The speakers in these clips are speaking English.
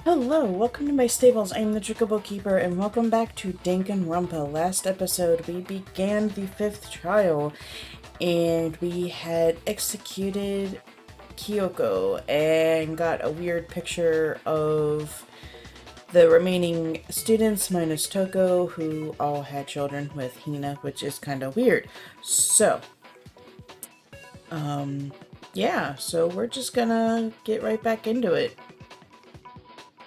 Hello, welcome to my stables. I'm the Chocobo Keeper, and welcome back to Danganronpa. Last episode, we began the 5th trial, and we had executed Kyoko, and got a weird picture of the remaining students, minus Toko, who all had children with Hina, which is kind of weird. So, yeah, so we're just gonna get right back into it.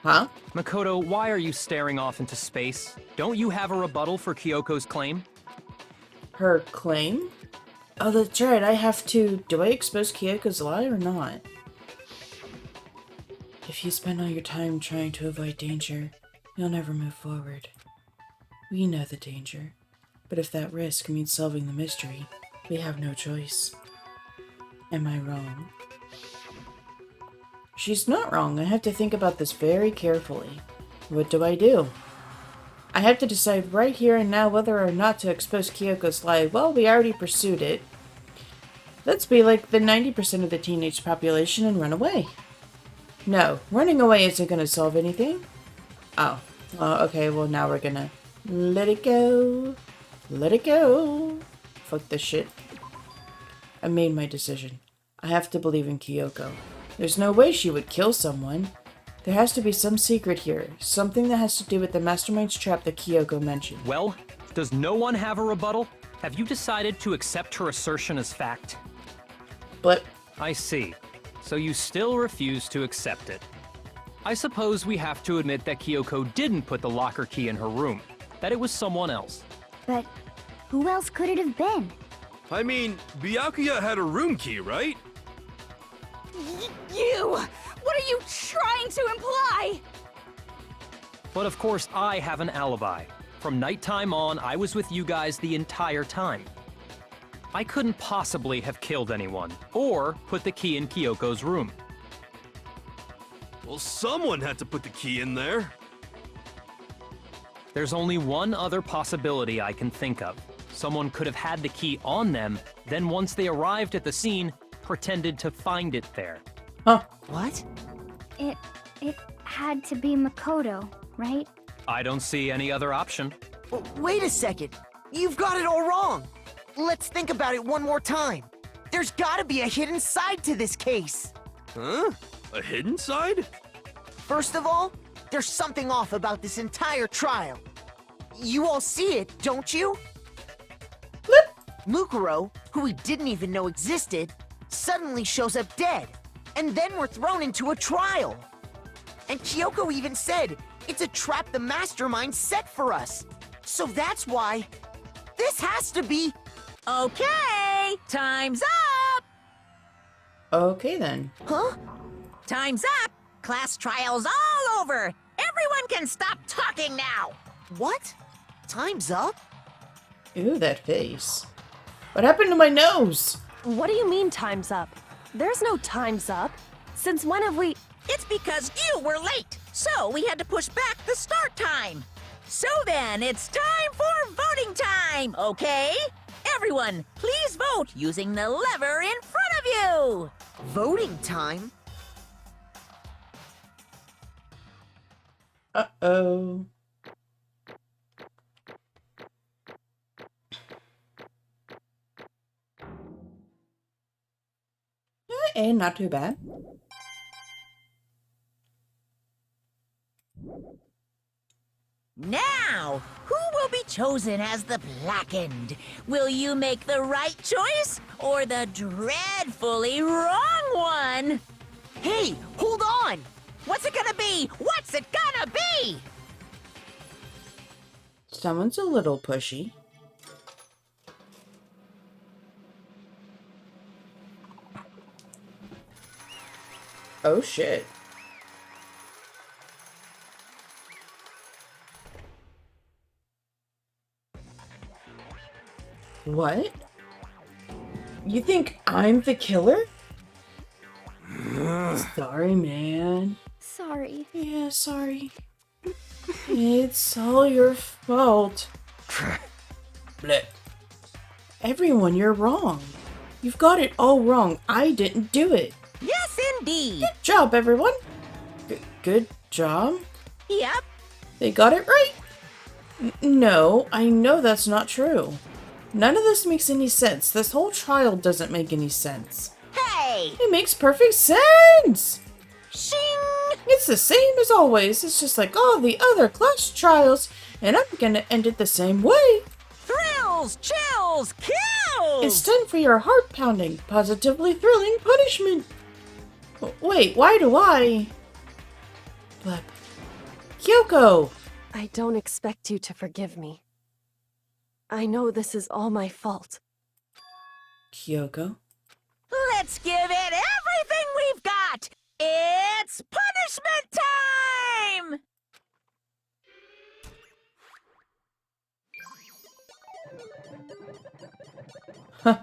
Huh? Makoto, why are you staring off into space? Don't you have a rebuttal for Kyoko's claim? Her claim? Oh, that's right, I have to... Do I expose Kyoko's lie or not? If you spend all your time trying to avoid danger, you'll never move forward. We know the danger, but if that risk means solving the mystery, we have no choice. Am I wrong? She's not wrong. I have to think about this very carefully. What do I do? I have to decide right here and now whether or not to expose Kyoko's lie. Well, we already pursued it. Let's be like the 90% of the teenage population and run away. No, running away isn't going to solve anything. Oh, okay, well now we're gonna let it go. Let it go. Fuck this shit. I made my decision. I have to believe in Kyoko. There's no way she would kill someone. There has to be some secret here. Something that has to do with the mastermind's trap that Kyoko mentioned. Well, does no one have a rebuttal? Have you decided to accept her assertion as fact? But... I see. So you still refuse to accept it. I suppose we have to admit that Kyoko didn't put the locker key in her room. That it was someone else. But who else could it have been? I mean, Byakuya had a room key, right? You! What are you trying to imply? But of course I have an alibi. From nighttime on, I was with you guys the entire time. I couldn't possibly have killed anyone, or put the key in Kyoko's room. Well, someone had to put the key in there. There's only one other possibility I can think of. Someone could have had the key on them, then once they arrived at the scene, pretended to find it there. Huh. What? It had to be Makoto, right? I don't see any other option. Wait a second. You've got it all wrong. Let's think about it one more time. There's gotta be a hidden side to this case. Huh? A hidden side? First of all, there's something off about this entire trial. You all see it, don't you? Mukuro, who we didn't even know existed, suddenly shows up dead, and then we're thrown into a trial. And Kyoko even said, it's a trap the mastermind set for us. So that's why this has to be... Okay, time's up! Okay then. Huh? Time's up! Class trial's all over! Everyone can stop talking now! What? Time's up? Ooh, that face. What happened to my nose? What do you mean time's up? There's no time's up. Since when have we... It's because you were late, so we had to push back the start time. So then, it's time for voting time, okay? Everyone, please vote using the lever in front of you! Voting time? Uh-oh. And not too bad. Now, who will be chosen as the Blackened? Will you make the right choice or the dreadfully wrong one? Hey, hold on! What's it gonna be? What's it gonna be? Someone's a little pushy. Oh shit. What? You think I'm the killer? Sorry, man. Sorry. Yeah, sorry. It's all your fault. Blech. Everyone, you're wrong. You've got it all wrong. I didn't do it. Yes, indeed. Good job, everyone. Good job? Yep. They got it right? No, I know that's not true. None of this makes any sense. This whole trial doesn't make any sense. Hey! It makes perfect sense! Shing! It's the same as always. It's just like all the other class trials, and I'm gonna end it the same way. Thrills, chills, kills! It's time for your heart-pounding, positively thrilling punishment. Wait, why do I... Blep. Kyoko! I don't expect you to forgive me. I know this is all my fault. Kyoko? Let's give it everything we've got! It's punishment time! Huh.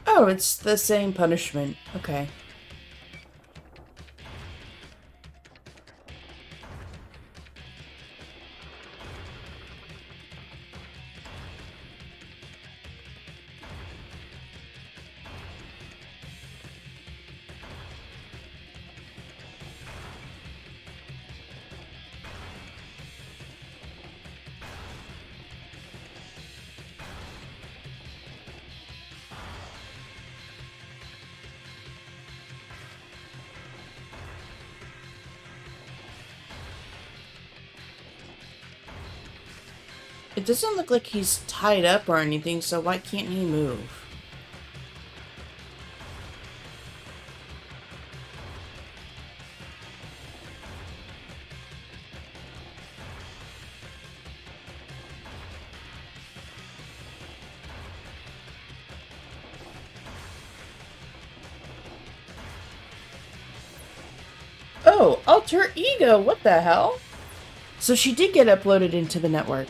Oh, it's the same punishment. Okay. It doesn't look like he's tied up or anything, so why can't he move? Oh, alter ego, what the hell? So she did get uploaded into the network.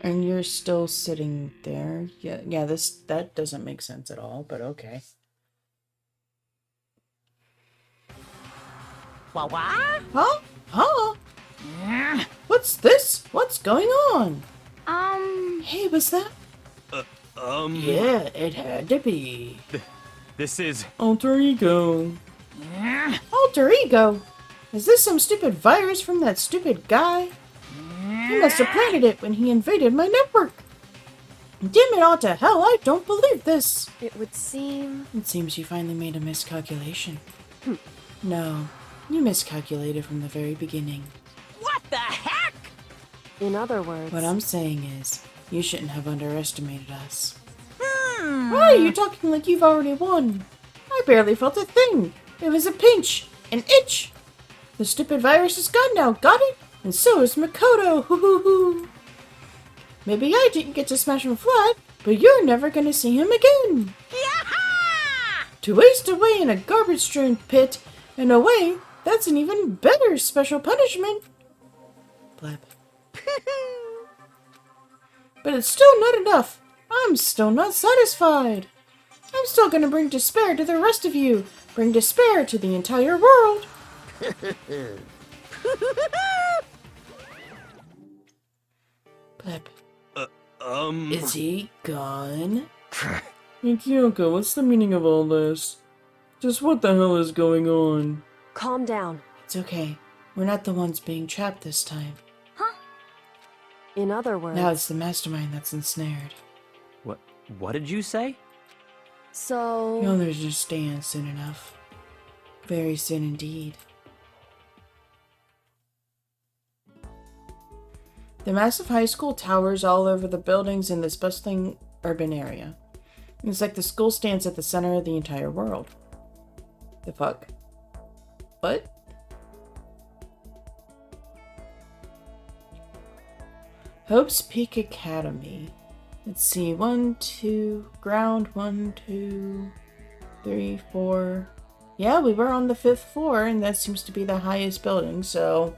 And you're still sitting there. Yeah, that doesn't make sense at all, but okay. Wah wah? Huh? Huh? What's this? What's going on? Hey, was that? Yeah, it had to be. This is... Alter ego. Alter ego? Is this some stupid virus from that stupid guy? He must have planted it when he invaded my network. Damn it all to hell, I don't believe this. It would seem... It seems you finally made a miscalculation. No, you miscalculated from the very beginning. What the heck? In other words... What I'm saying is, you shouldn't have underestimated us. Why are you talking like you've already won? I barely felt a thing. It was a pinch, an itch. The stupid virus is gone now, got it? And so is Makoto, hoo hoo hoo. Maybe I didn't get to smash him flat, but you're never gonna see him again. Yaha! To waste away in a garbage-strewn pit, in a way, that's an even better special punishment. Blab. But it's still not enough. I'm still not satisfied. I'm still gonna bring despair to the rest of you. Bring despair to the entire world. Blip. Is he gone? Hey, Kyoko, what's the meaning of all this? Just what the hell is going on? Calm down. It's okay. We're not the ones being trapped this time. In other words... Now it's the mastermind that's ensnared. What did you say? So... You'll understand soon enough. Very soon indeed. The massive high school towers all over the buildings in this bustling urban area. It's like the school stands at the center of the entire world. The fuck? What? Hope's Peak Academy. Let's see. 1, 2, ground. 1, 2, 3, 4. Yeah, we were on the 5th floor, and that seems to be the highest building, so...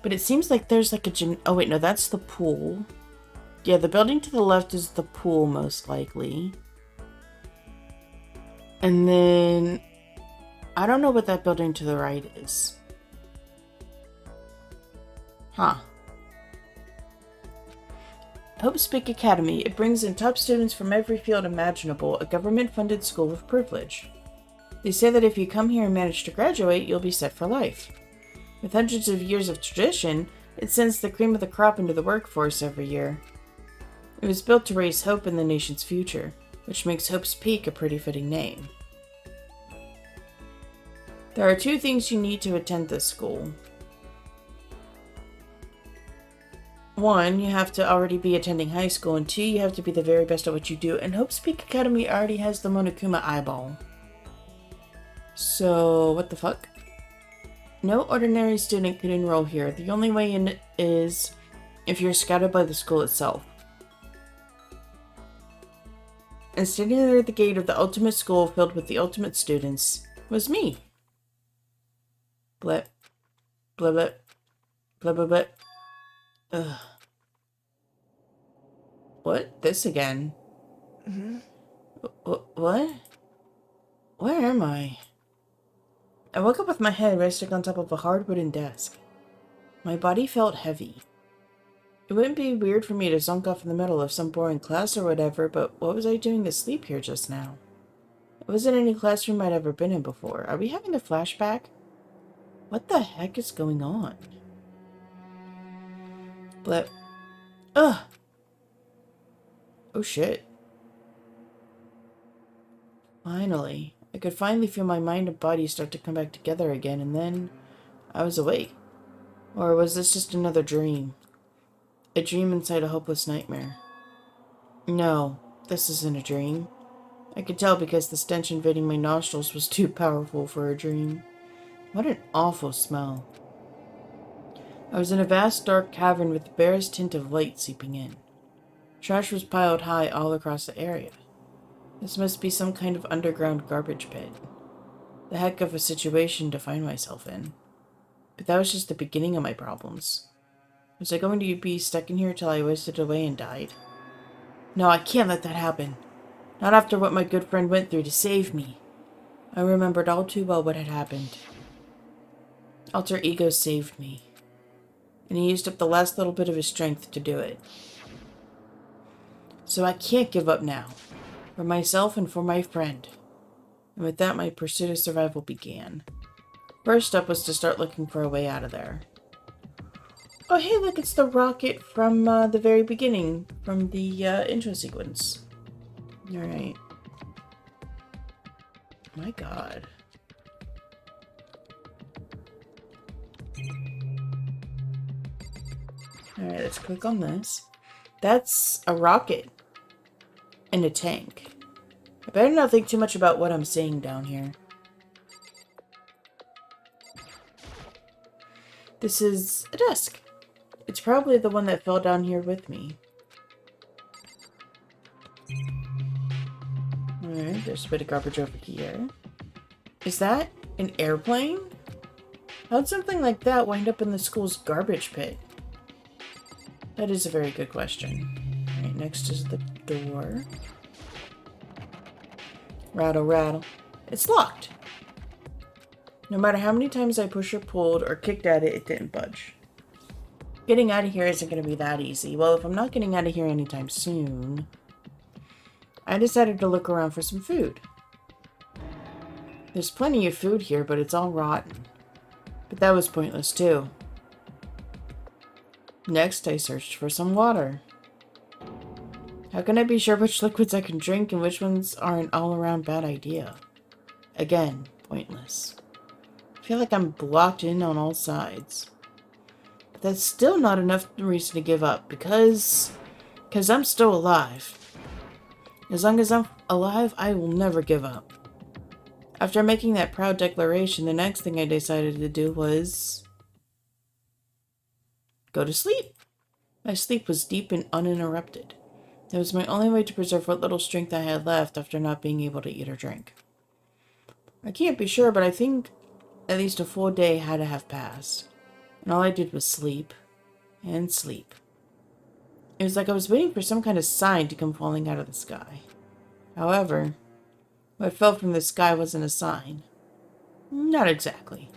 But it seems like there's like a gym... Oh, wait, no, that's the pool. Yeah, the building to the left is the pool, most likely. And then... I don't know what that building to the right is. Huh. Hope's Peak Academy. It brings in top students from every field imaginable, a government-funded school of privilege. They say that if you come here and manage to graduate, you'll be set for life. With hundreds of years of tradition, it sends the cream of the crop into the workforce every year. It was built to raise hope in the nation's future, which makes Hope's Peak a pretty fitting name. There are 2 things you need to attend this school. 1, you have to already be attending high school, and 2, you have to be the very best at what you do, and Hope's Peak Academy already has the Monokuma eyeball. So, what the fuck? No ordinary student can enroll here. The only way in is if you're scouted by the school itself. And standing there at the gate of the ultimate school filled with the ultimate students was me. Blip. Blip blip. Blip blip blip. Ugh. What? This again? What? Where am I? I woke up with my head resting on top of a hard wooden desk. My body felt heavy. It wouldn't be weird for me to zonk off in the middle of some boring class or whatever, but what was I doing asleep here just now? It wasn't any classroom I'd ever been in before. Are we having a flashback? What the heck is going on? Blip. Ugh! Oh shit. Finally. I could finally feel my mind and body start to come back together again, and then I was awake. Or was this just another dream? A dream inside a hopeless nightmare. No, this isn't a dream. I could tell because the stench invading my nostrils was too powerful for a dream. What an awful smell. I was in a vast dark cavern with the barest hint of light seeping in. Trash was piled high all across the area. This must be some kind of underground garbage pit. The heck of a situation to find myself in. But that was just the beginning of my problems. Was I going to be stuck in here till I wasted away and died? No, I can't let that happen. Not after what my good friend went through to save me. I remembered all too well what had happened. Alter Ego saved me. And he used up the last little bit of his strength to do it. So I can't give up now. For myself and for my friend. And with that, my pursuit of survival began. First step was to start looking for a way out of there. Oh hey, look, it's the rocket from the very beginning. From the intro sequence. Alright. My god. Alright, let's click on this. That's a rocket. And a tank. I better not think too much about what I'm saying down here. This is a desk. It's probably the one that fell down here with me. Alright, there's a bit of garbage over here. Is that an airplane? How'd something like that wind up in the school's garbage pit? That is a very good question. Alright, next is the door. Rattle, rattle. It's locked. No matter how many times I pushed or pulled or kicked at it, it didn't budge. Getting out of here isn't going to be that easy. Well, if I'm not getting out of here anytime soon, I decided to look around for some food. There's plenty of food here, but it's all rotten. But that was pointless too. Next, I searched for some water. How can I be sure which liquids I can drink and which ones are an all-around bad idea? Again, pointless. I feel like I'm blocked in on all sides. But that's still not enough reason to give up, because I'm still alive. As long as I'm alive, I will never give up. After making that proud declaration, the next thing I decided to do was go to sleep. My sleep was deep and uninterrupted. It was my only way to preserve what little strength I had left after not being able to eat or drink. I can't be sure, but I think at least a full day had to have passed. And all I did was sleep and sleep. It was like I was waiting for some kind of sign to come falling out of the sky. However, what fell from the sky wasn't a sign. Not exactly.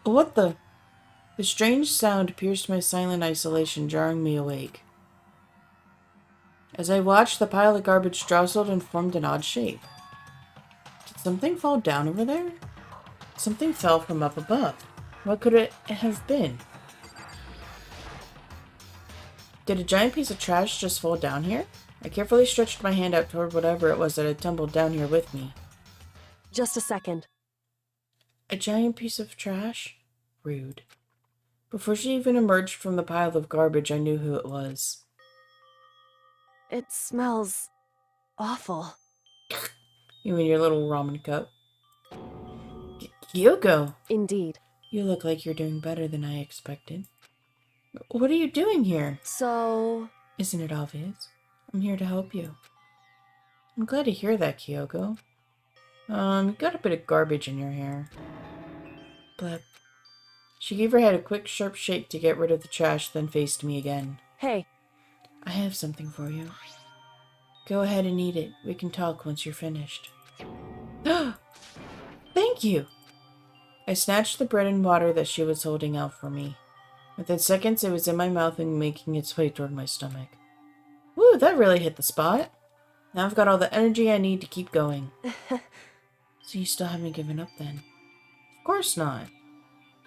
What the? The strange sound pierced my silent isolation, jarring me awake. As I watched, the pile of garbage jostled and formed an odd shape. Did something fall down over there? Something fell from up above. What could it have been? Did a giant piece of trash just fall down here? I carefully stretched my hand out toward whatever it was that had tumbled down here with me. Just a second. A giant piece of trash? Rude. Before she even emerged from the pile of garbage, I knew who it was. It smells awful. You and your little ramen cup. Kyoko! Indeed. You look like you're doing better than I expected. What are you doing here? So... Isn't it obvious? I'm here to help you. I'm glad to hear that, Kyoko. You got a bit of garbage in your hair. Blep. She gave her head a quick, sharp shake to get rid of the trash, then faced me again. Hey. I have something for you. Go ahead and eat it. We can talk once you're finished. Thank you! I snatched the bread and water that she was holding out for me. Within seconds, it was in my mouth and making its way toward my stomach. Woo, that really hit the spot. Now I've got all the energy I need to keep going. So you still haven't given up then? Of course not.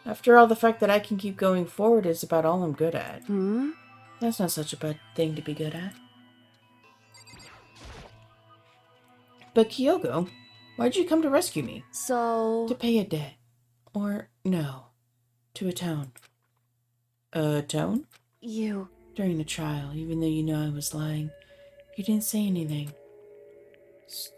After all, the fact that I can keep going forward is about all I'm good at. Hmm? That's not such a bad thing to be good at. But Kyoko, why'd you come to rescue me? So... To pay a debt. Or, no. To atone. Atone? You... During the trial, even though you know I was lying, you didn't say anything.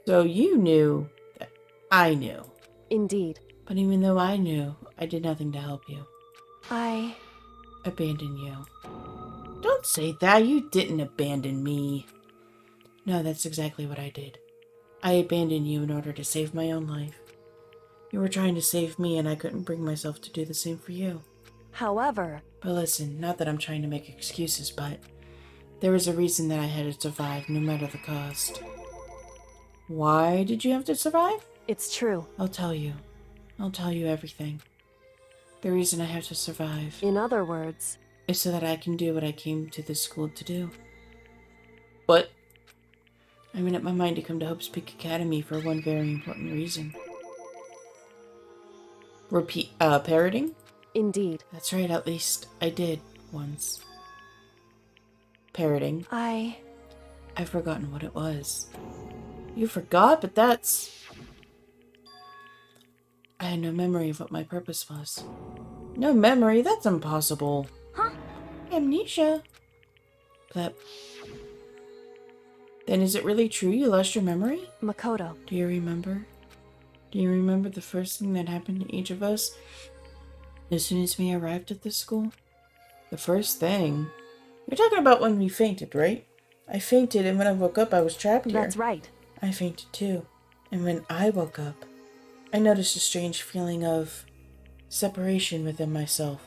So you knew that I knew. Indeed. But even though I knew, I did nothing to help you. I... Abandon you. Don't say that. You didn't abandon me. No, that's exactly what I did. I abandoned you in order to save my own life. You were trying to save me, and I couldn't bring myself to do the same for you. However... But listen, not that I'm trying to make excuses, but there was a reason that I had to survive, no matter the cost. Why did you have to survive? It's true. I'll tell you. I'll tell you everything. The reason I have to survive In other words... is so that I can do what I came to this school to do. What? I made up my mind to come to Hope's Peak Academy for one very important reason. Parroting? Indeed. That's right, at least I did, once. Parroting. I've forgotten what it was. You forgot? But that's... I had no memory of what my purpose was. No memory? That's impossible. Huh? Amnesia. But... Then is it really true you lost your memory? Makoto. Do you remember? Do you remember the first thing that happened to each of us as soon as we arrived at this school? The first thing? You're talking about when we fainted, right? I fainted, and when I woke up, I was trapped here. That's right. I fainted too. And when I woke up, I noticed a strange feeling of separation within myself.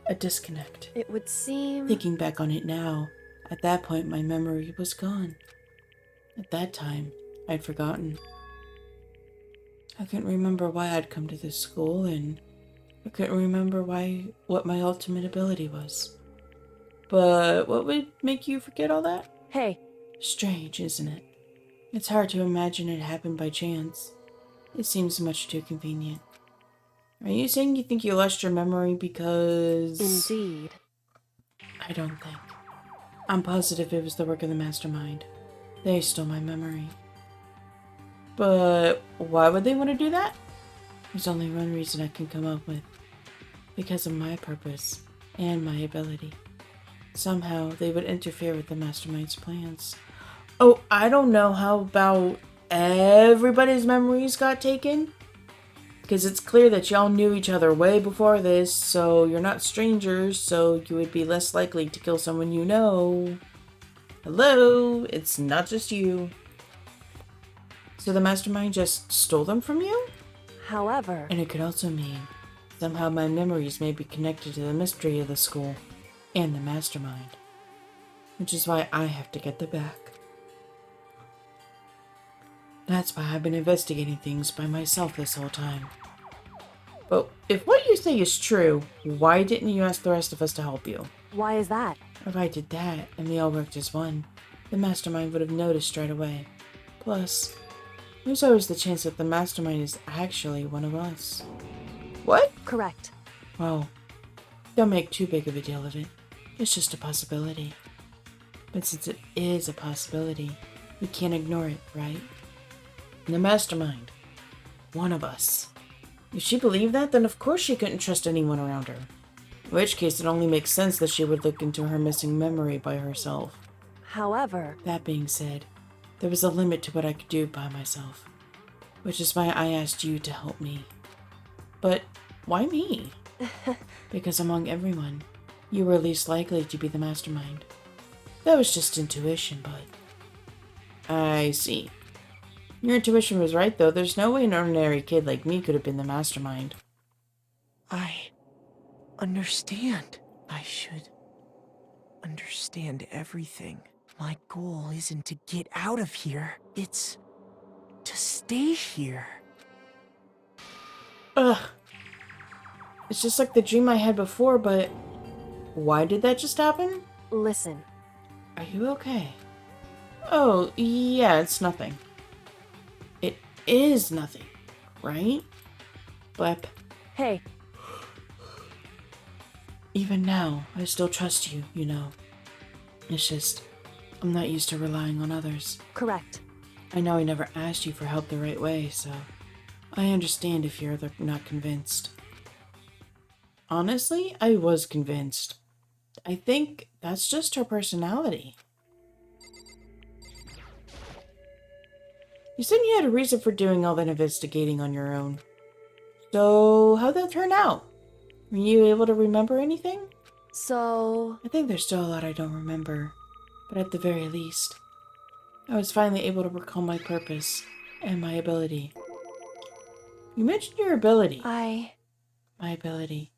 A disconnect. It would seem... Thinking back on it now, at that point my memory was gone. At that time, I'd forgotten. I couldn't remember why I'd come to this school, and I couldn't remember what my ultimate ability was. But what would make you forget all that? Hey. Strange, isn't it? It's hard to imagine it happened by chance. It seems much too convenient. Are you saying you think you lost your memory because... Indeed. I don't think. I'm positive it was the work of the mastermind. They stole my memory. But why would they want to do that? There's only one reason I can come up with. Because of my purpose and my ability. Somehow they would interfere with the mastermind's plans. Oh, I don't know. How about everybody's memories got taken? Because it's clear that y'all knew each other way before this, so you're not strangers, so you would be less likely to kill someone you know. Hello? It's not just you. So the mastermind just stole them from you? However, And it could also mean somehow my memories may be connected to the mystery of the school and the mastermind. Which is why I have to get them back. That's why I've been investigating things by myself this whole time. But if what you say is true, why didn't you ask the rest of us to help you? why is that? If I did that, and we all worked as one, the mastermind would have noticed right away. Plus, there's always the chance that the mastermind is actually one of us. What? Correct. Well, don't make too big of a deal of it. It's just a possibility. But since it is a possibility, we can't ignore it, right? And the mastermind. One of us. If she believed that, then of course she couldn't trust anyone around her. In which case, it only makes sense that she would look into her missing memory by herself. However, That being said, there was a limit to what I could do by myself. Which is why I asked you to help me. But why me? Because among everyone, you were least likely to be the mastermind. That was just intuition, but... I see. Your intuition was right, though. There's no way an ordinary kid like me could have been the mastermind. I understand. I should understand everything. My goal isn't to get out of here. It's to stay here. Ugh. It's just like the dream I had before, but... Why did that just happen? listen. Are you okay? Oh, yeah, it's nothing. It is nothing, right? Blep. Hey, Even now, I still trust you, you know. It's just, I'm not used to relying on others. correct. I know I never asked you for help the right way, so I understand if you're not convinced. Honestly, I was convinced. I think that's just her personality. You said you had a reason for doing all that investigating on your own. So, how'd that turn out? Were you able to remember anything? So, I think there's still a lot I don't remember, but at the very least, I was finally able to recall my purpose and my ability. You mentioned your ability. My ability.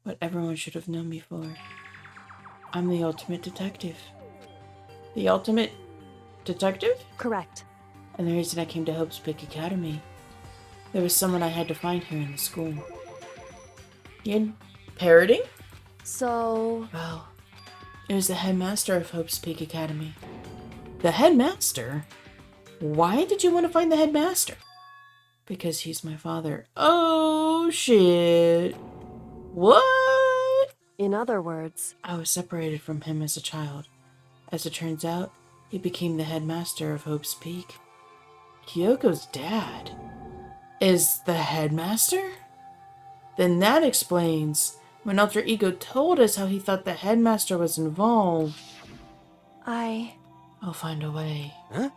What everyone should have known before. I'm the ultimate detective. The ultimate detective? correct. And the reason I came to Hope's Peak Academy, there was someone I had to find here in the school. You parroting? So, Well, it was the headmaster of Hope's Peak Academy. The headmaster? Why did you want to find the headmaster? Because he's my father. Oh, shit. What? in other words, I was separated from him as a child. As it turns out, he became the headmaster of Hope's Peak. Kyoko's dad is the headmaster? Then that explains when Alter Ego told us how he thought the headmaster was involved. I'll find a way. Huh?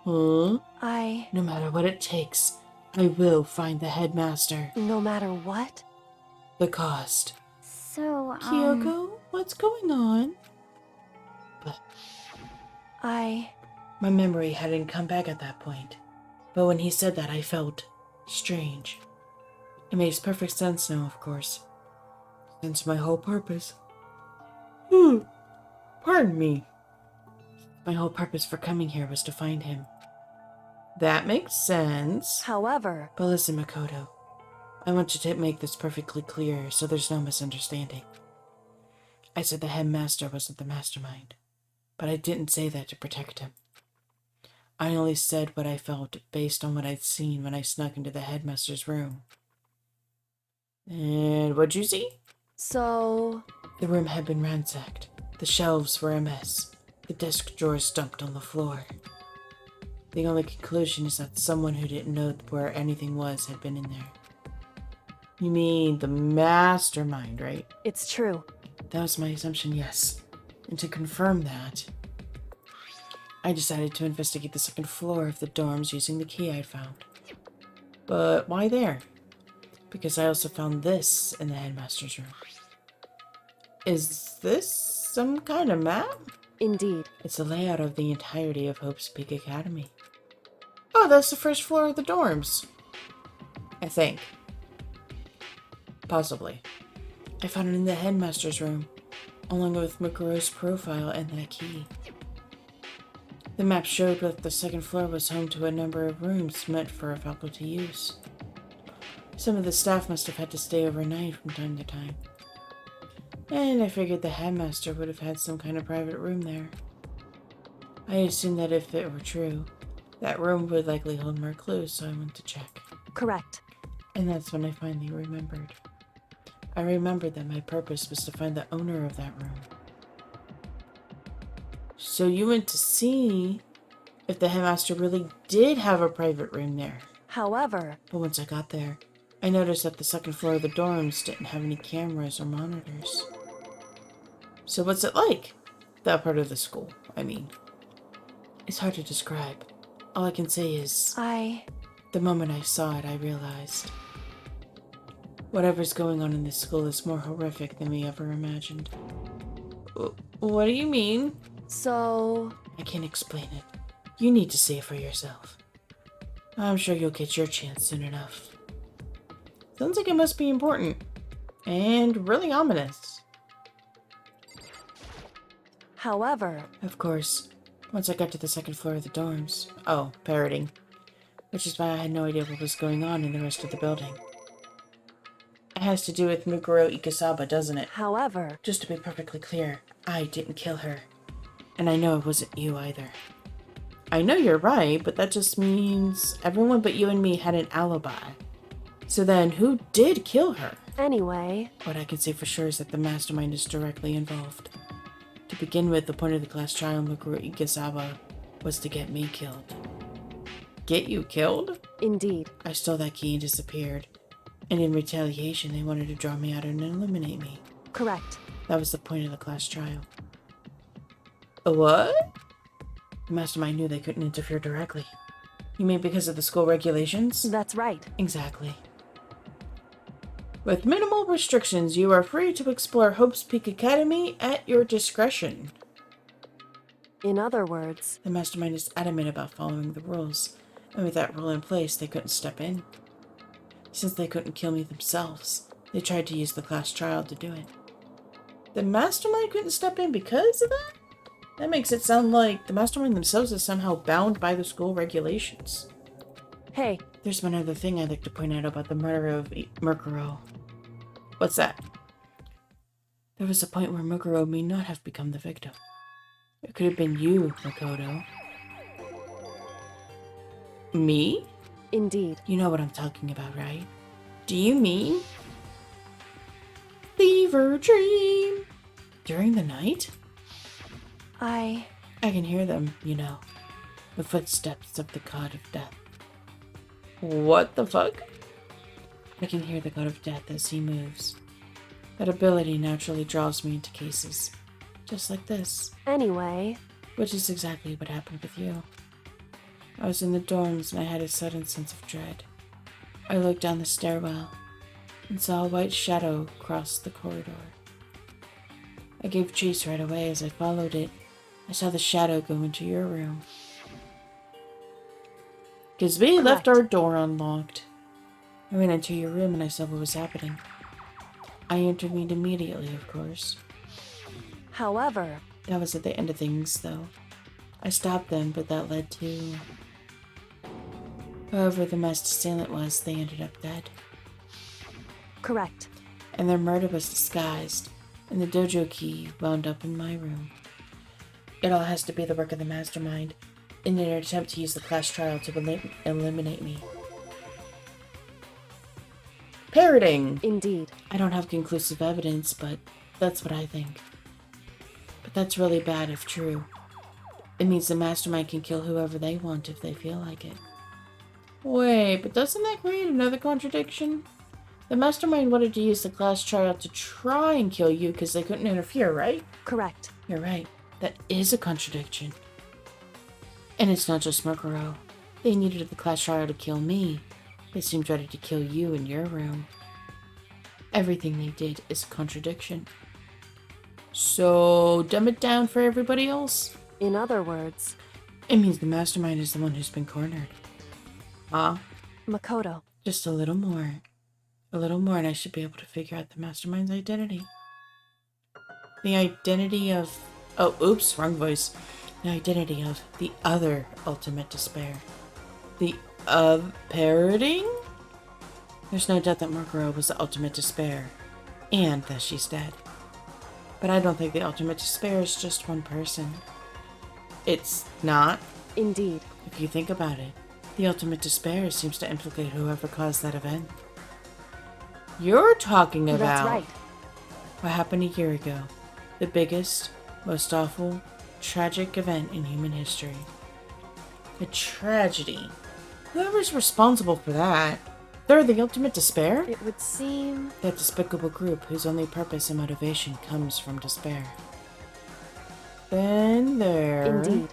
Huh? I, No matter what it takes, I will find the headmaster. no matter what, The cost. So, Kyoko, what's going on? But I, my memory hadn't come back at that point. But when he said that, I felt strange. It makes perfect sense now, of course. Since my whole purpose. Pardon me. My whole purpose for coming here was to find him. That makes sense. however, But listen, Makoto. I want you to make this perfectly clear so there's no misunderstanding. I said the headmaster wasn't the mastermind, but I didn't say that to protect him. I only said what I felt based on what I'd seen when I snuck into the headmaster's room. And what'd you see? so, The room had been ransacked. The shelves were a mess. The desk drawers dumped on the floor. The only conclusion is that someone who didn't know where anything was had been in there. You mean the mastermind, right? it's true. That was my assumption, yes. And to confirm that, I decided to investigate the second floor of the dorms using the key I'd found. But why there? Because I also found this in the headmaster's room. Is this some kind of map? Indeed. It's a layout of the entirety of Hope's Peak Academy. Oh, that's the first floor of the dorms. I think. Possibly. I found it in the headmaster's room, along with Mukuro's profile and that key. The map showed that the second floor was home to a number of rooms meant for faculty use. Some of the staff must have had to stay overnight from time to time. And I figured the headmaster would have had some kind of private room there. I assumed that if it were true, that room would likely hold more clues, so I went to check. Correct. And that's when I finally remembered. I remembered that my purpose was to find the owner of that room. So you went to see if the headmaster really did have a private room there. However, But once I got there, I noticed that the second floor of the dorms didn't have any cameras or monitors. So what's it like? That part of the school, I mean. It's hard to describe. All I can say is, the moment I saw it, I realized whatever's going on in this school is more horrific than we ever imagined. What do you mean? So... I can't explain it. You need to see it for yourself. I'm sure you'll get your chance soon enough. Sounds like it must be important. And really ominous. However... Of course, once I got to the second floor of the dorms. Oh, parroting. Which is why I had no idea what was going on in the rest of the building. It has to do with Mukuro Ikasaba, doesn't it? However... Just to be perfectly clear, I didn't kill her. And I know it wasn't you either. I know you're right, but that just means everyone but you and me had an alibi. So then, who did kill her? Anyway... What I can say for sure is that the mastermind is directly involved. To begin with, the point of the class trial Mukuro Ikasaba was to get me killed. Get you killed? Indeed. I stole that key and disappeared. And in retaliation, they wanted to draw me out and eliminate me. Correct. That was the point of the class trial. A what? The mastermind knew they couldn't interfere directly. You mean because of the school regulations? That's right. Exactly. With minimal restrictions, you are free to explore Hope's Peak Academy at your discretion. In other words... The mastermind is adamant about following the rules, and with that rule in place, they couldn't step in. Since they couldn't kill me themselves, they tried to use the class trial to do it. The mastermind couldn't step in because of that? That makes it sound like the mastermind themselves is somehow bound by the school regulations. Hey. There's one other thing I'd like to point out about the murder of Mukuro. What's that? There was a point where Mukuro may not have become the victim. It could have been you, Makoto. Me? Indeed. You know what I'm talking about, right? Do you mean... fever dream? During the night? I can hear them, you know. The footsteps of the god of death. What the fuck? I can hear the god of death as he moves. That ability naturally draws me into cases. Just like this. Anyway... Which is exactly what happened with you. I was in the dorms and I had a sudden sense of dread. I looked down the stairwell and saw a white shadow cross the corridor. I gave chase right away. As I followed it, I saw the shadow go into your room. Because we left our door unlocked. I went into your room and I saw what was happening. I intervened immediately, of course. However... That was at the end of things, though. I stopped them, but that led to... However the masked assailant was, they ended up dead. Correct. And their murder was disguised, and the dojo key wound up in my room. It all has to be the work of the mastermind, in an attempt to use the class trial to eliminate me. Parroting! Indeed. I don't have conclusive evidence, but that's what I think. But that's really bad if true. It means the mastermind can kill whoever they want if they feel like it. Wait, but doesn't that create another contradiction? The mastermind wanted to use the class trial to try and kill you because they couldn't interfere, right? Correct. You're right. That is a contradiction. And it's not just Mukuro. They needed the class trial to kill me. They seemed ready to kill you in your room. Everything they did is a contradiction. So, dumb it down for everybody else? In other words... It means the mastermind is the one who's been cornered. Huh? Makoto. Just a little more. A little more and I should be able to figure out the mastermind's identity. The identity of... Oh, oops, wrong voice. The identity of the other ultimate despair. The parroting? There's no doubt that Murkuro was the ultimate despair. And that she's dead. But I don't think the ultimate despair is just one person. It's not. Indeed. If you think about it, the ultimate despair seems to implicate whoever caused that event. You're talking about... That's right. What happened a year ago. The biggest, most awful, tragic event in human history. A tragedy. Whoever's responsible for that, they're the ultimate despair? It would seem... That despicable group whose only purpose and motivation comes from despair. Then there... Indeed.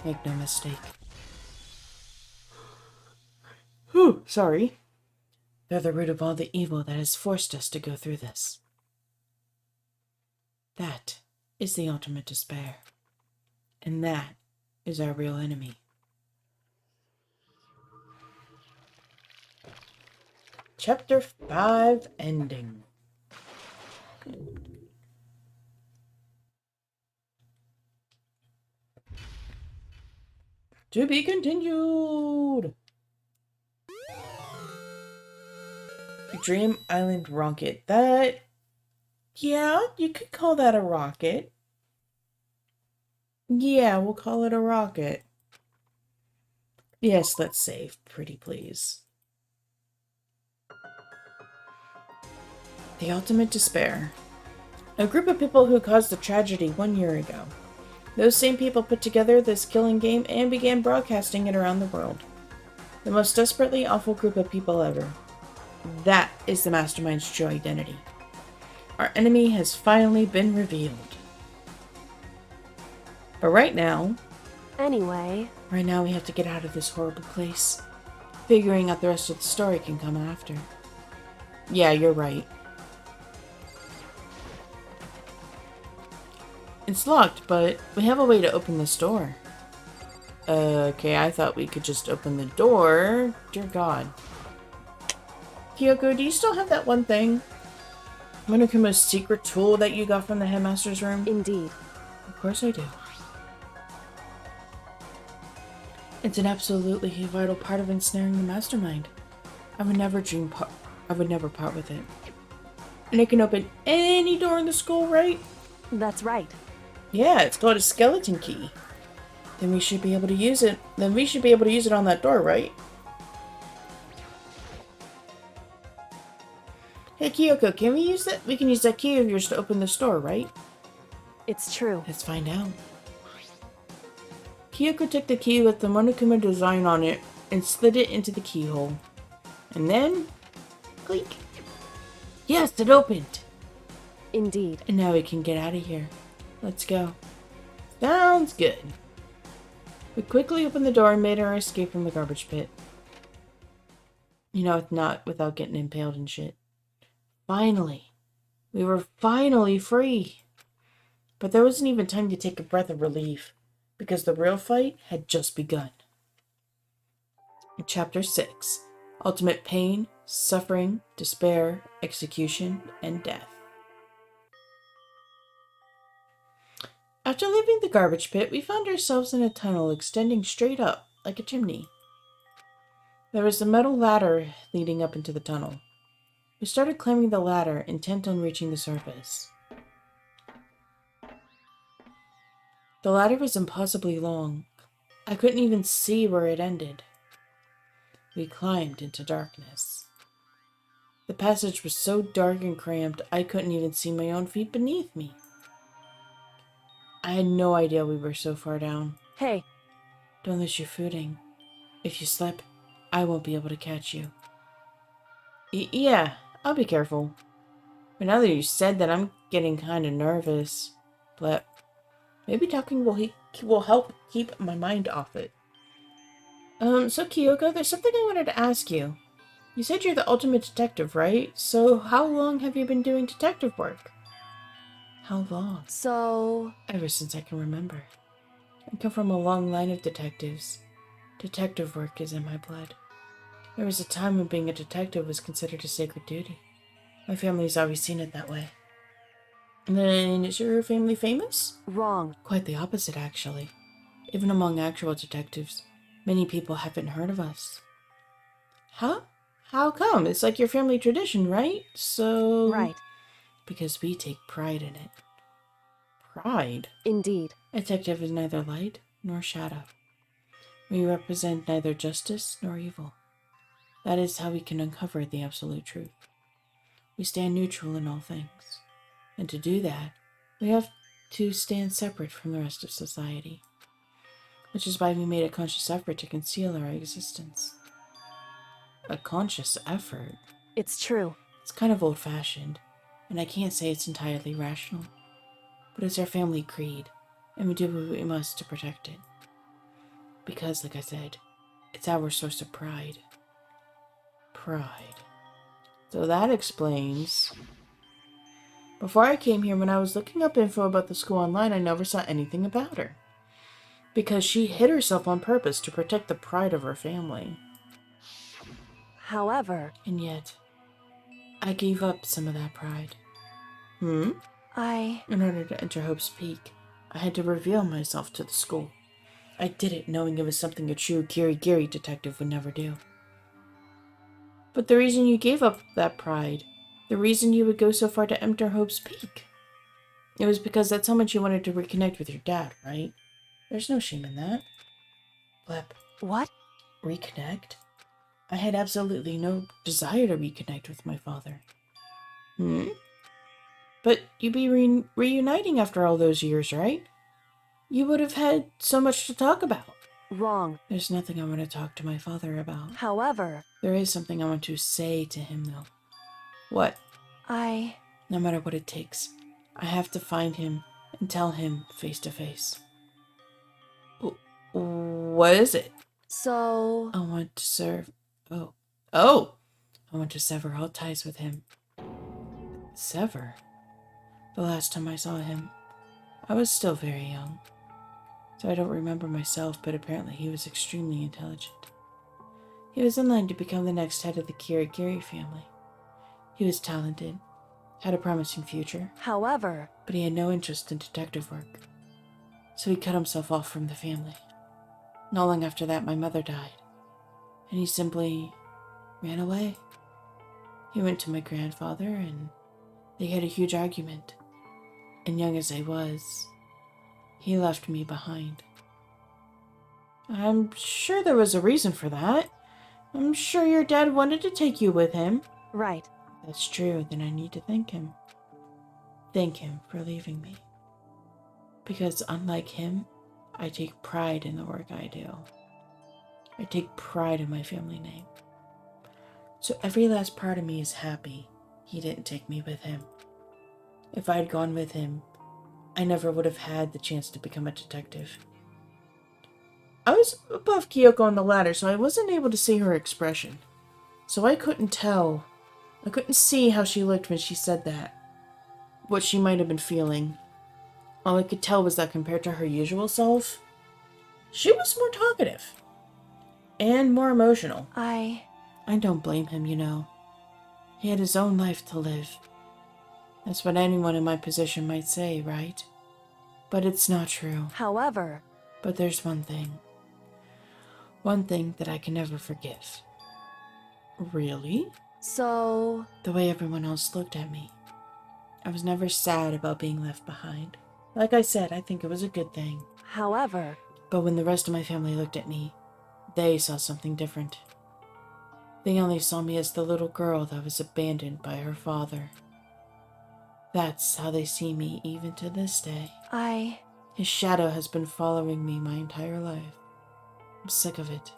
Make no mistake. Whew, sorry. They're the root of all the evil that has forced us to go through this. That is the ultimate despair. And that is our real enemy. Chapter 5 Ending. To be continued! Dream Island rocket. That... Yeah, you could call that a rocket. Yeah, we'll call it a rocket. Yes, let's save. Pretty please. The ultimate despair. A group of people who caused the tragedy 1 year ago. Those same people put together this killing game and began broadcasting it around the world. The most desperately awful group of people ever. That is the Mastermind's true identity. Our enemy has finally been revealed. But right now Anyway... we have to get out of this horrible place. Figuring out the rest of the story can come after. Yeah, you're right. It's locked, but we have a way to open this door. Okay, I thought we could just open the door. Dear God. Kyoko, do you still have that one thing? Monokuma's secret tool that you got from the headmaster's room? Indeed. Of course I do. It's an absolutely vital part of ensnaring the mastermind. I would never part with it. And it can open any door in the school, right? That's right. Yeah, it's called a skeleton key. Then we should be able to use it. Then we should be able to use it on that door, right? Hey Kyoko, can we use that? We can use that key of yours to open this door, right? It's true. Let's find out. Kyoko took the key with the Monokuma design on it and slid it into the keyhole. And then... click! Yes, it opened! Indeed. And now we can get out of here. Let's go. Sounds good. We quickly opened the door and made our escape from the garbage pit. You know, it's not without getting impaled and shit. Finally. We were finally free. But there wasn't even time to take a breath of relief, because the real fight had just begun. In Chapter 6, Ultimate Pain, Suffering, Despair, Execution, and Death. After leaving the garbage pit, we found ourselves in a tunnel extending straight up, like a chimney. There was a metal ladder leading up into the tunnel. We started climbing the ladder, intent on reaching the surface. The ladder was impossibly long. I couldn't even see where it ended. We climbed into darkness. The passage was so dark and cramped, I couldn't even see my own feet beneath me. I had no idea we were so far down. Hey. Don't lose your footing. If you slip, I won't be able to catch you. Yeah, I'll be careful. But now that you said that, I'm getting kind of nervous. But maybe talking will help keep my mind off it. So Kyoko, there's something I wanted to ask you. You said you're the ultimate detective, right? So how long have you been doing detective work? How long? So... Ever since I can remember. I come from a long line of detectives. Detective work is in my blood. There was a time when being a detective was considered a sacred duty. My family's always seen it that way. And then, is your family famous? Wrong. Quite the opposite, actually. Even among actual detectives, many people haven't heard of us. Huh? How come? It's like your family tradition, right? So... Right. Because we take pride in it. Pride? Indeed. A detective is neither light nor shadow. We represent neither justice nor evil. That is how we can uncover the absolute truth. We stand neutral in all things. And to do that, we have to stand separate from the rest of society. Which is why we made a conscious effort to conceal our existence. A conscious effort? It's true. It's kind of old-fashioned, and I can't say it's entirely rational. But it's our family creed, and we do what we must to protect it. Because, like I said, it's our source of pride. Pride. So that explains... Before I came here, when I was looking up info about the school online, I never saw anything about her. Because she hid herself on purpose to protect the pride of her family. However... And yet, I gave up some of that pride. In order to enter Hope's Peak, I had to reveal myself to the school. I did it knowing it was something a true Giri detective would never do. But the reason you gave up that pride, the reason you would go so far to enter Hope's Peak, it was because that's how much you wanted to reconnect with your dad, right? There's no shame in that. Blep. What? Reconnect? I had absolutely no desire to reconnect with my father. But you'd be reuniting after all those years, right? You would have had so much to talk about. Wrong. There's nothing I want to talk to my father about. However... There is something I want to say to him, though. What? No matter what it takes, I have to find him and tell him face to face. What is it? So... I want to serve... I want to sever all ties with him. Sever? The last time I saw him, I was still very young. So I don't remember myself, but apparently he was extremely intelligent. He was in line to become the next head of the Kirigiri family. He was talented, had a promising future. However... But he had no interest in detective work. So he cut himself off from the family. Not long after that, my mother died. And he simply ran away. He went to my grandfather and they had a huge argument. And young as I was, he left me behind. I'm sure there was a reason for that. I'm sure your dad wanted to take you with him. Right. If that's true, then I need to thank him. Thank him for leaving me. Because unlike him, I take pride in the work I do. I take pride in my family name. So every last part of me is happy he didn't take me with him. If I had gone with him, I never would have had the chance to become a detective. I was above Kyoko on the ladder, so I wasn't able to see her expression. So I couldn't tell. I couldn't see how she looked when she said that. What she might have been feeling. All I could tell was that compared to her usual self, she was more talkative. And more emotional. I don't blame him, you know. He had his own life to live. That's what anyone in my position might say, right? But it's not true. However... But there's one thing. One thing that I can never forgive. Really? So... The way everyone else looked at me. I was never sad about being left behind. Like I said, I think it was a good thing. However... But when the rest of my family looked at me, they saw something different. They only saw me as the little girl that was abandoned by her father. That's how they see me even to this day. His shadow has been following me my entire life. I'm sick of it.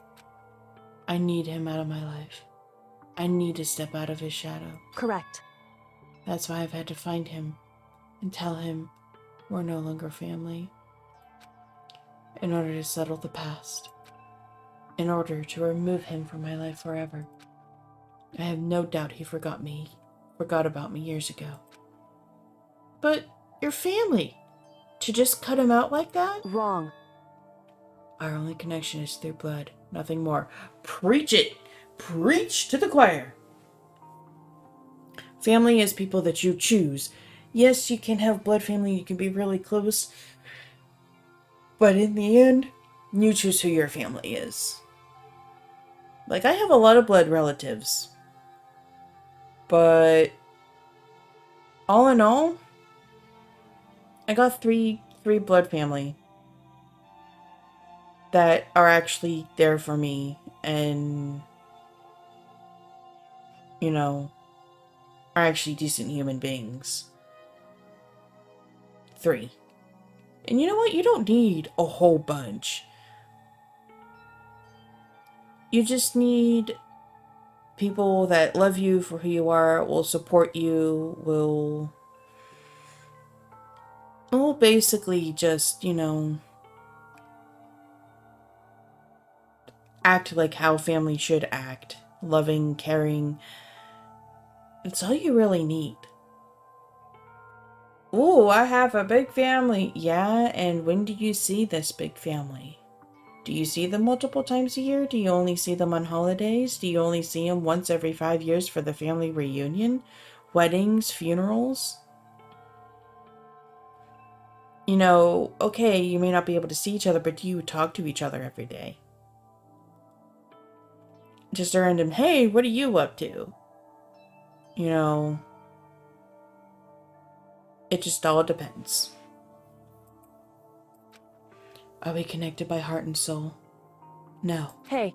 I need him out of my life. I need to step out of his shadow. Correct. That's why I've had to find him and tell him we're no longer family. In order to settle the past. In order to remove him from my life forever. I have no doubt he forgot about me years ago. But your family, to just cut him out like that? Wrong. Our only connection is through blood, nothing more. Preach it! Preach to the choir. Family is people that you choose. Yes, you can have blood family, you can be really close. But in the end, you choose who your family is. Like, I have a lot of blood relatives. But all in all, I got three blood family that are actually there for me and, you know, are actually decent human beings. 3. And you know what? You don't need a whole bunch. You just need people that love you for who you are, will support you, will basically just, you know, act like how family should act. Loving, caring. It's all you really need. Ooh, I have a big family. Yeah, and when do you see this big family? Do you see them multiple times a year? Do you only see them on holidays? Do you only see them once every 5 years for the family reunion? Weddings, funerals? You know, okay, you may not be able to see each other, but do you talk to each other every day? Just a random, hey, what are you up to? You know, it just all depends. Are we connected by heart and soul? No. Hey,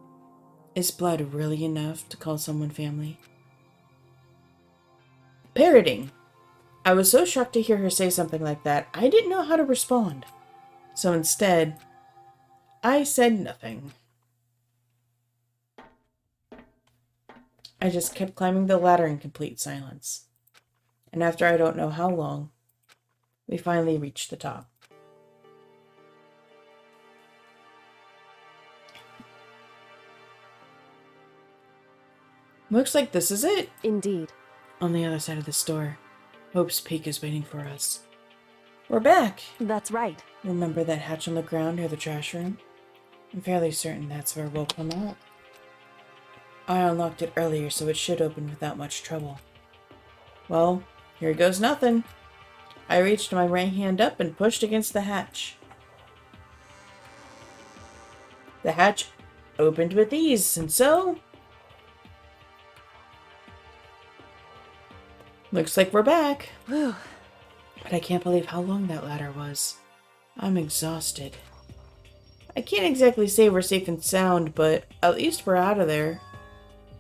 Is blood really enough to call someone family? Parroting. I was so shocked to hear her say something like that, I didn't know how to respond. So instead, I said nothing. I just kept climbing the ladder in complete silence. And after I don't know how long, we finally reached the top. Looks like this is it. indeed. On the other side of the store, Hope's Peak is waiting for us. We're back. That's right. Remember that hatch on the ground near the trash room? I'm fairly certain that's where we'll come out. I unlocked it earlier, so it should open without much trouble. Well, here goes nothing. I reached my right hand up and pushed against the hatch. The hatch opened with ease, and so... looks like we're back. Whew. But I can't believe how long that ladder was. I'm exhausted. I can't exactly say we're safe and sound, but at least we're out of there.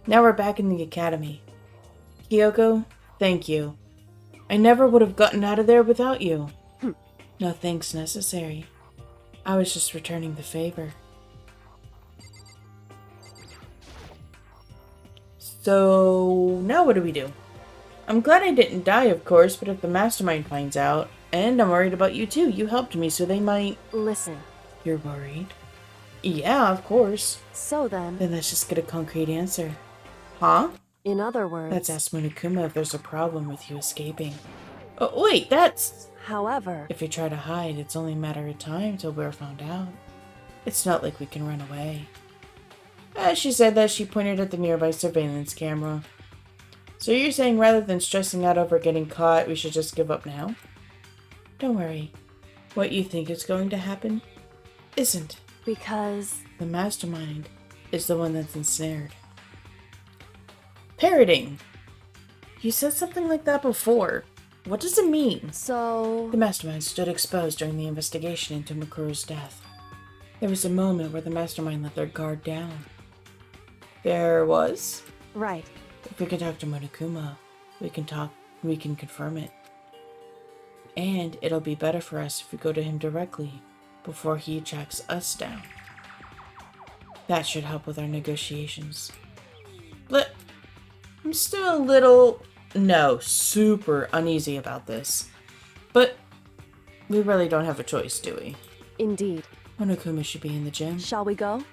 Now we're back in the academy. Kyoko, thank you. I never would have gotten out of there without you. No thanks necessary. I was just returning the favor. So, now what do we do? I'm glad I didn't die, of course, but if the mastermind finds out, and I'm worried about you too, you helped me, so they might... Listen. You're worried? Yeah, of course. So then, Then let's just get a concrete answer. Huh? in other words, Let's ask Monokuma if there's a problem with you escaping. Oh, wait, that's... however, If you try to hide, it's only a matter of time till we're found out. It's not like we can run away. As she said that, she pointed at the nearby surveillance camera. So you're saying rather than stressing out over getting caught, we should just give up now? Don't worry. What you think is going to happen isn't. because The mastermind is the one that's ensnared. Parroting! You said something like that before. What does it mean? so The mastermind stood exposed during the investigation into Makuro's death. There was a moment where the mastermind let their guard down. There was? right. If we can talk to Monokuma, we can confirm it. And it'll be better for us if we go to him directly before he tracks us down. That should help with our negotiations. But I'm still a little, super uneasy about this. But we really don't have a choice, do we? Indeed. Monokuma should be in the gym. Shall we go?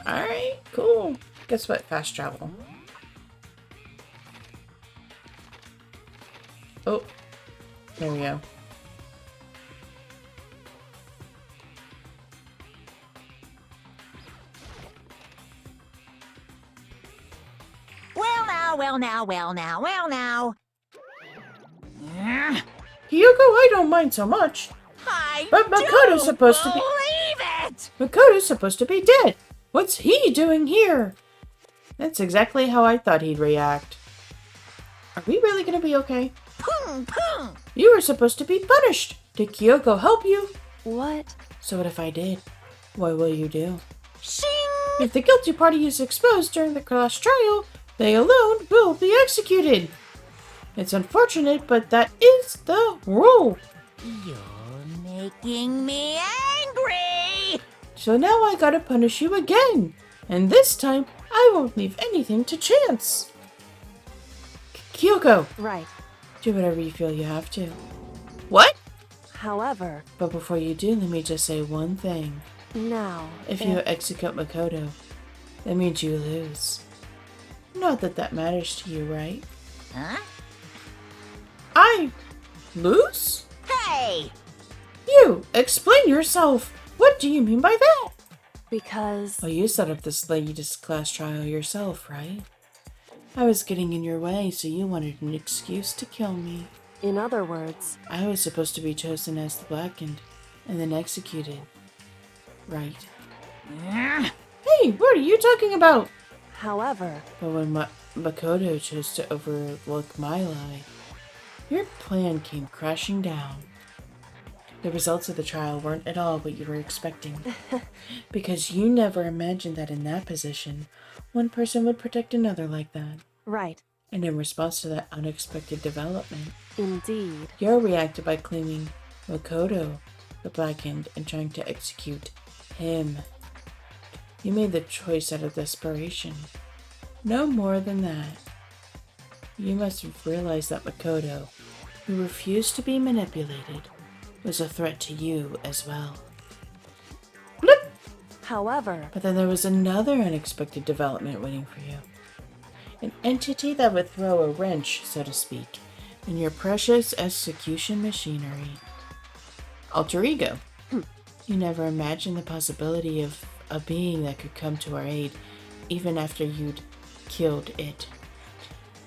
Alright, cool. Guess what? Fast travel. Oh, there we go. well now. Kyoko, I don't mind so much. I But Makoto's do supposed to be- believe it! Makoto's supposed to be dead. What's he doing here? That's exactly how I thought he'd react. Are we really gonna be okay? Pung, pung! You were supposed to be punished. Did Kyoko help you? What? So what if I did? What will you do? Shing! If the guilty party is exposed during the class trial, they alone will be executed. It's unfortunate, but that is the rule. You're making me angry! So now I gotta punish you again. And this time, I won't leave anything to chance. Kyoko, Right. do whatever you feel you have to. What? However, But before you do, let me just say one thing. now, If you execute Makoto, that means you lose. Not that that matters to you, right? Huh? I lose? Hey! You, explain yourself. What do you mean by that? because Well, you set up this latest class trial yourself, right? I was getting in your way, so you wanted an excuse to kill me. in other words, I was supposed to be chosen as the Blackened, and then executed. Right. Hey, what are you talking about? however, But when Makoto chose to overlook my lie, your plan came crashing down. The results of the trial weren't at all what you were expecting. Because you never imagined that in that position, one person would protect another like that. right, And in response to that unexpected development, indeed. you reacted by claiming Makoto, the Blackened, and trying to execute him. You made the choice out of desperation. No more than that. You must have realized that Makoto, who refused to be manipulated, was a threat to you as well. Bloop! However, But then there was another unexpected development waiting for you. An entity that would throw a wrench, so to speak, in your precious execution machinery. Alter ego. You never imagined the possibility of a being that could come to our aid, even after you'd killed it.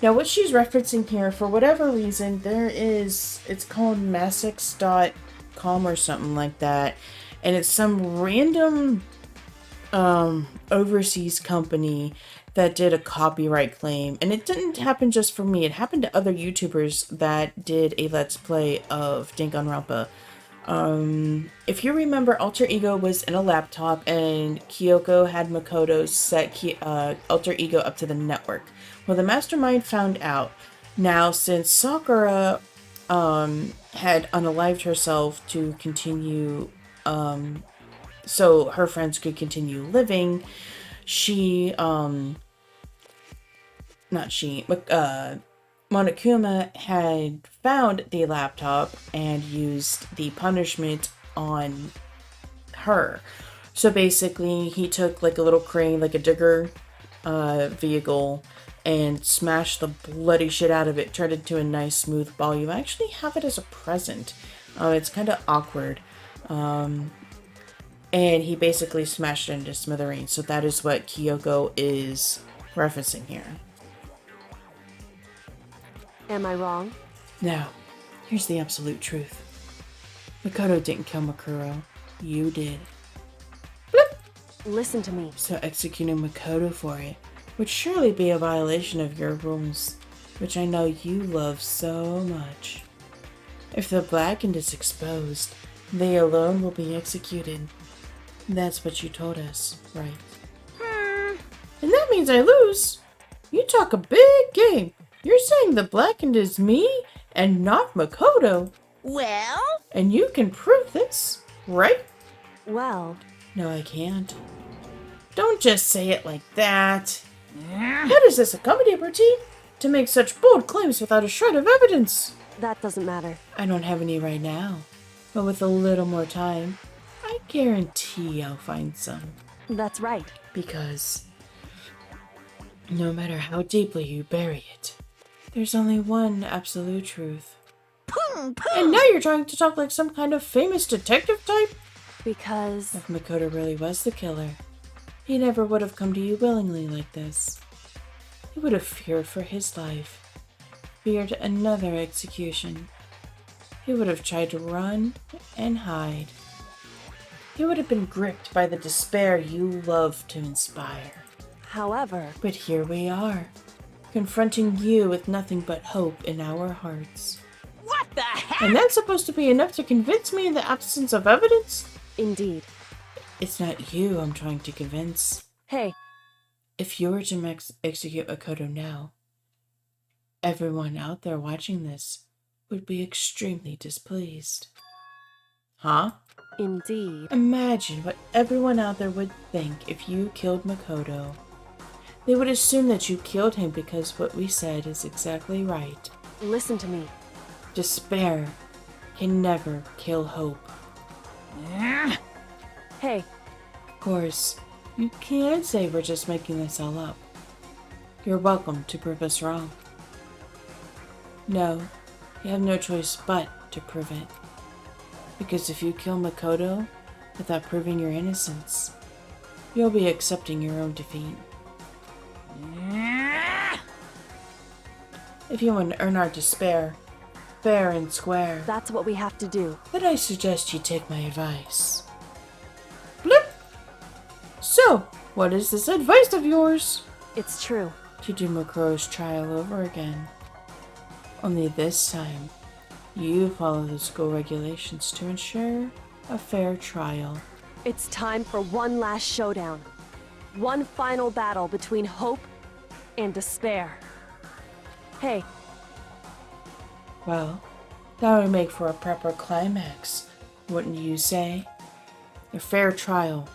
Now, what she's referencing here, for whatever reason, it's called Massex.com or something like that, and it's some random overseas company that did a copyright claim, and it didn't happen just for me. It happened to other YouTubers that did a Let's Play of Danganronpa. If you remember, Alter Ego was in a laptop, and Kyoko had Makoto set Alter Ego up to the network. Well, the mastermind found out. Now, since Sakura had unalived herself to continue, so her friends could continue living, Monokuma had found the laptop and used the punishment on her. So basically, he took like a little crane, like a digger vehicle, and smashed the bloody shit out of it, turned it into a nice smooth ball. You actually have it as a present. It's kind of awkward. And he basically smashed it into smithereens. So that is what Kyoko is referencing here. am I wrong? Now, here's the absolute truth. Makoto didn't kill Makuro. You did. Bloop! Listen to me. So executing Makoto for it would surely be a violation of your rules, which I know you love so much. If the Blackened is exposed, they alone will be executed. That's what you told us, right? And that means I lose. You talk a big game. You're saying the Blackened is me and not Makoto. Well? And you can prove this, right? Well, No, I can't. Don't just say it like that. What is this, a comedy routine? To make such bold claims without a shred of evidence. that doesn't matter. I don't have any right now. But with a little more time, I guarantee I'll find some. That's right. Because no matter how deeply you bury it, there's only one absolute truth. Pung, pung. And now you're trying to talk like some kind of famous detective type? Because If Makoto really was the killer, he never would have come to you willingly like this. he would have feared for his life, feared another execution. He would have tried to run and hide. He would have been gripped by the despair you love to inspire. However, But here we are, confronting you with nothing but hope in our hearts. What the heck? And that's supposed to be enough to convince me in the absence of evidence? indeed. It's not you I'm trying to convince. Hey, If you were to execute Makoto now, everyone out there watching this would be extremely displeased. Huh? indeed. Imagine what everyone out there would think if you killed Makoto. They would assume that you killed him because what we said is exactly right. Listen to me. Despair can never kill hope. Hey, Of course, you can't say we're just making this all up. You're welcome to prove us wrong. No, you have no choice but to prove it. Because if you kill Makoto without proving your innocence, you'll be accepting your own defeat. If you want to earn our despair, fair and square, that's what we have to do. then I suggest you take my advice. Blip! So, what is this advice of yours? It's true. To do Makoto's trial over again. Only this time, you follow the school regulations to ensure a fair trial. It's time for one last showdown. One final battle between hope and despair. Hey, Well, that would make for a proper climax, wouldn't you say? A fair trial.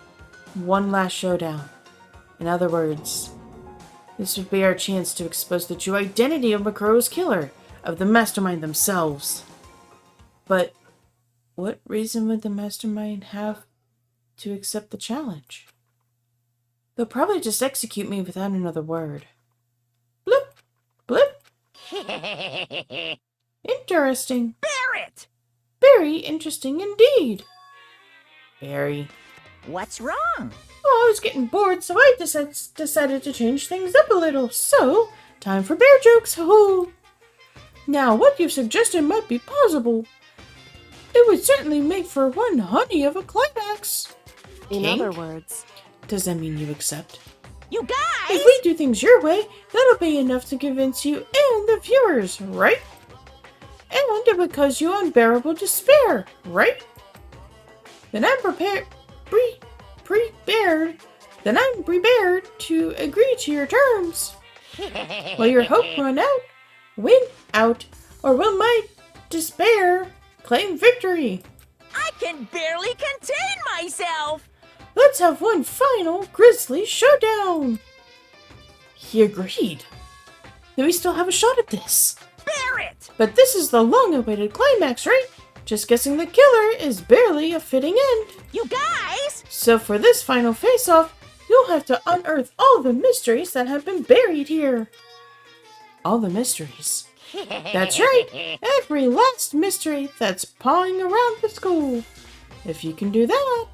One last showdown. In other words, this would be our chance to expose the true identity of Makoto's killer, of the mastermind themselves. But what reason would the mastermind have to accept the challenge? They'll probably just execute me without another word. Blip! Blip! Interesting. Barrett! Very interesting indeed. Very. What's wrong? Oh, I was getting bored, so I decided to change things up a little. So, time for bear jokes, ho-ho! Now, what you've suggested might be possible. It would certainly make for one honey of a climax. in Kink? other words, Does that mean you accept? You guys! If we do things your way, that'll be enough to convince you and the viewers, right? And it would cause you unbearable despair, right? Then I'm prepared to agree to your terms. Will your hope win out, or will my despair claim victory? I can barely contain myself! Let's have one final grisly showdown. He agreed. Then we still have a shot at this. Barrett! But this is the long-awaited climax, right? Just guessing the killer is barely a fitting end. You guys! So for this final face-off, you'll have to unearth all the mysteries that have been buried here. All the mysteries. That's right, every last mystery that's pawing around the school. If you can do that,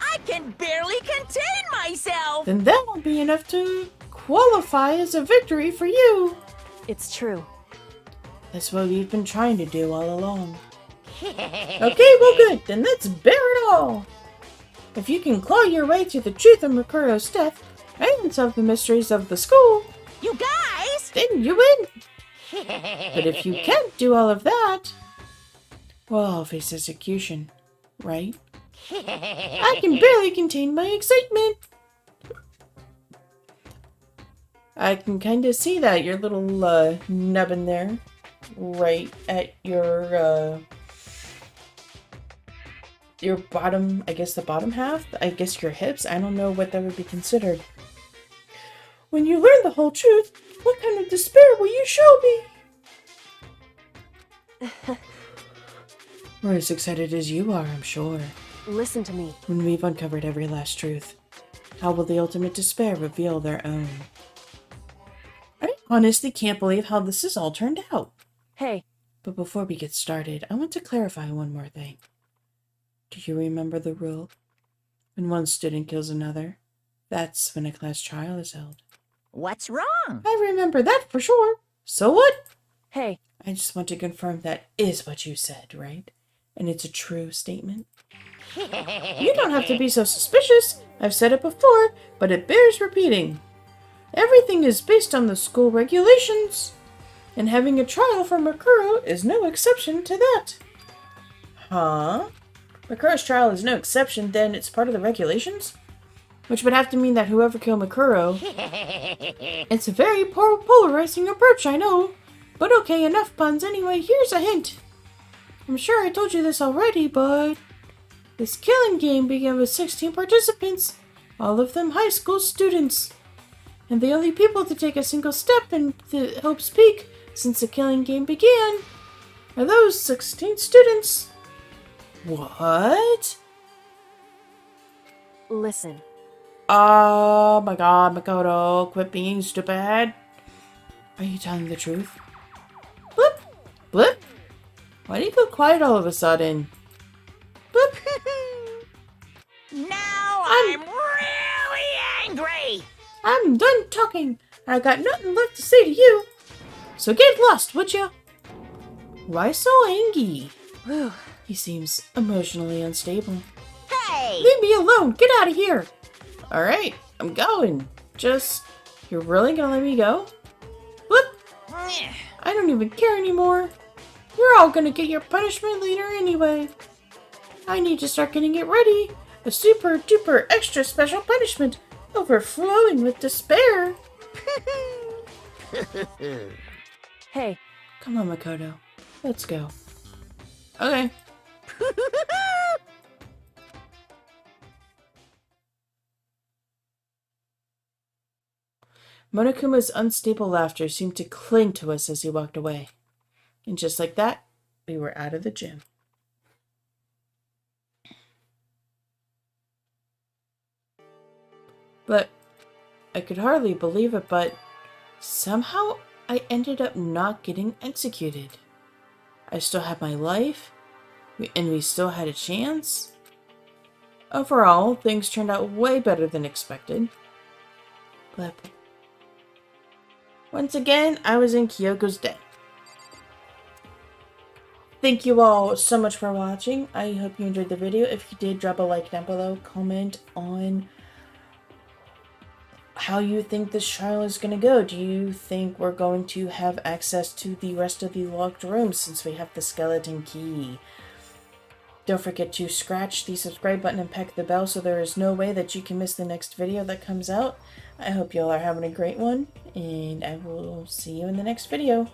I can barely contain myself! then that will be enough to qualify as a victory for you. it's true. That's what we've been trying to do all along. Okay, well good, then let's bear it all! If you can claw your way to the truth of Makoto's death and solve the mysteries of the school, You guys! then you win! But if you can't do all of that, well, I'll face execution, right? I can barely contain my excitement! I can kind of see that, your little nubbin there, right at your bottom, I guess the bottom half? I guess your hips? I don't know what that would be considered. When you learn the whole truth, what kind of despair will you show me? We're as excited as you are, I'm sure. Listen to me. When we've uncovered every last truth, how will the ultimate despair reveal their own? I honestly can't believe how this has all turned out. Hey, But before we get started, I want to clarify one more thing. Do you remember the rule? When one student kills another, that's when a class trial is held. What's wrong? I remember that for sure. So what? Hey, I just want to confirm that is what you said, right? And it's a true statement. You don't have to be so suspicious. I've said it before, but it bears repeating. Everything is based on the school regulations, and having a trial for Makuro is no exception to that. Huh? Makuro's trial is no exception, then it's part of the regulations? Which would have to mean that whoever killed Makuro... It's a very polarizing approach, I know. But okay, enough puns. Anyway, here's a hint. I'm sure I told you this already, but... This killing game began with 16 participants, all of them high school students. And the only people to take a single step in the Hope's Peak since the killing game began are those 16 students. What? listen. Oh my god, Makoto, quit being stupid. Are you telling the truth? Blip! Blip! Why do you go quiet all of a sudden? Blip! Now I'm really angry! I'm done talking. I got nothing left to say to you. So get lost, would you? Why so angry? Whew. He seems emotionally unstable. Hey! Leave me alone. Get out of here. Alright, I'm going. Just, you're really gonna let me go? Blip! I don't even care anymore. You're all gonna get your punishment later anyway. I need to start getting it ready. A super duper extra special punishment. Overflowing with despair. Hey, Come on, Makoto. Let's go. Okay. Monokuma's unstable laughter seemed to cling to us as he walked away. And just like that, we were out of the gym. But I could hardly believe it, but somehow I ended up not getting executed. I still had my life, and we still had a chance. Overall, things turned out way better than expected. But once again, I was in Kyoko's debt. Thank you all so much for watching. I hope you enjoyed the video. If you did, drop a like down below. Comment on how you think this trial is going to go. Do you think we're going to have access to the rest of the locked rooms since we have the skeleton key? Don't forget to scratch the subscribe button and peck the bell so there is no way that you can miss the next video that comes out. I hope you all are having a great one, and I will see you in the next video.